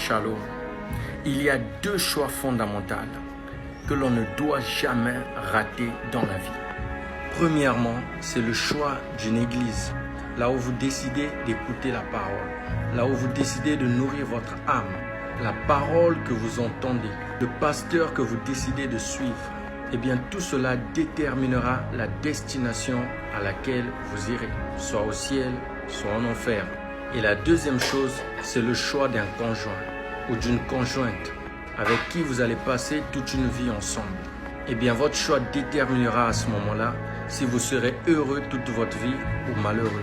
Shalom. Il y a deux choix fondamentaux que l'on ne doit jamais rater dans la vie. Premièrement, c'est le choix d'une église, là où vous décidez d'écouter la parole, là où vous décidez de nourrir votre âme, la parole que vous entendez, le pasteur que vous décidez de suivre. Eh bien, tout cela déterminera la destination à laquelle vous irez, soit au ciel, soit en enfer. Et la deuxième chose, c'est le choix d'un conjoint ou d'une conjointe avec qui vous allez passer toute une vie ensemble. Eh bien, votre choix déterminera à ce moment-là si vous serez heureux toute votre vie ou malheureux.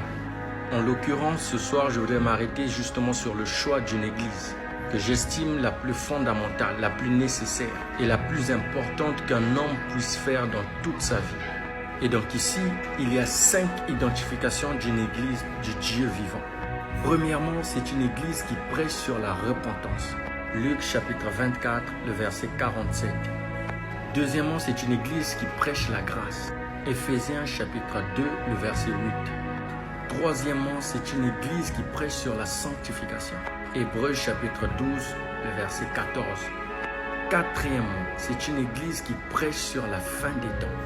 En l'occurrence, ce soir, je voudrais m'arrêter justement sur le choix d'une église que j'estime la plus fondamentale, la plus nécessaire et la plus importante qu'un homme puisse faire dans toute sa vie. Et donc ici, il y a 5 identifications d'une église du Dieu vivant. Premièrement, c'est une église qui prêche sur la repentance. Luc chapitre 24, le verset 47. Deuxièmement, c'est une église qui prêche la grâce. Éphésiens chapitre 2, le verset 8. Troisièmement, c'est une église qui prêche sur la sanctification. Hébreux chapitre 12, le verset 14. Quatrièmement, c'est une église qui prêche sur la fin des temps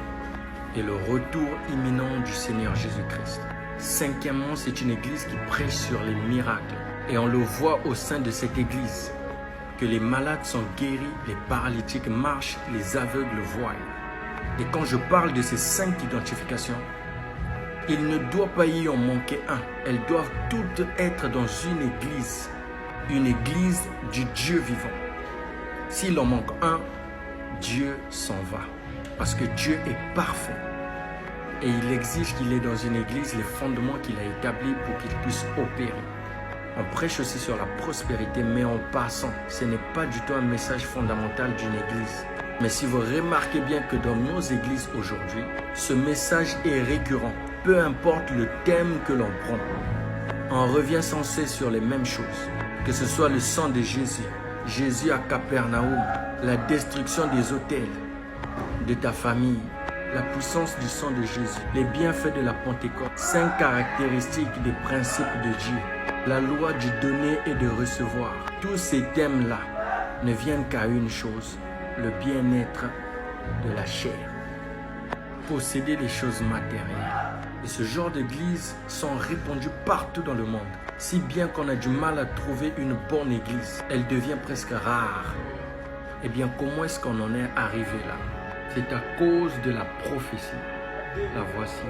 et le retour imminent du Seigneur Jésus-Christ. Cinquièmement, c'est une église qui prêche sur les miracles. Et on le voit au sein de cette église, que les malades sont guéris, les paralytiques marchent, les aveugles voient. Et quand je parle de ces 5 identifications, il ne doit pas y en manquer un. Elles doivent toutes être dans une église du Dieu vivant. S'il en manque un, Dieu s'en va. Parce que Dieu est parfait. Et il exige qu'il ait dans une église les fondements qu'il a établis pour qu'il puisse opérer. On prêche aussi sur la prospérité, mais en passant, ce n'est pas du tout un message fondamental d'une église. Mais si vous remarquez bien que dans nos églises aujourd'hui, ce message est récurrent. Peu importe le thème que l'on prend, on revient sans cesse sur les mêmes choses. Que ce soit le sang de Jésus, Jésus à Capernaum, la destruction des autels, de ta famille, la puissance du sang de Jésus, les bienfaits de la Pentecôte, 5 caractéristiques des principes de Dieu, la loi du donner et de recevoir. Tous ces thèmes-là ne viennent qu'à une chose, le bien-être de la chair. Posséder des choses matérielles. Et ce genre d'églises sont répandues partout dans le monde. Si bien qu'on a du mal à trouver une bonne église, elle devient presque rare. Eh bien, comment est-ce qu'on en est arrivé là? C'est à cause de la prophétie. La voici.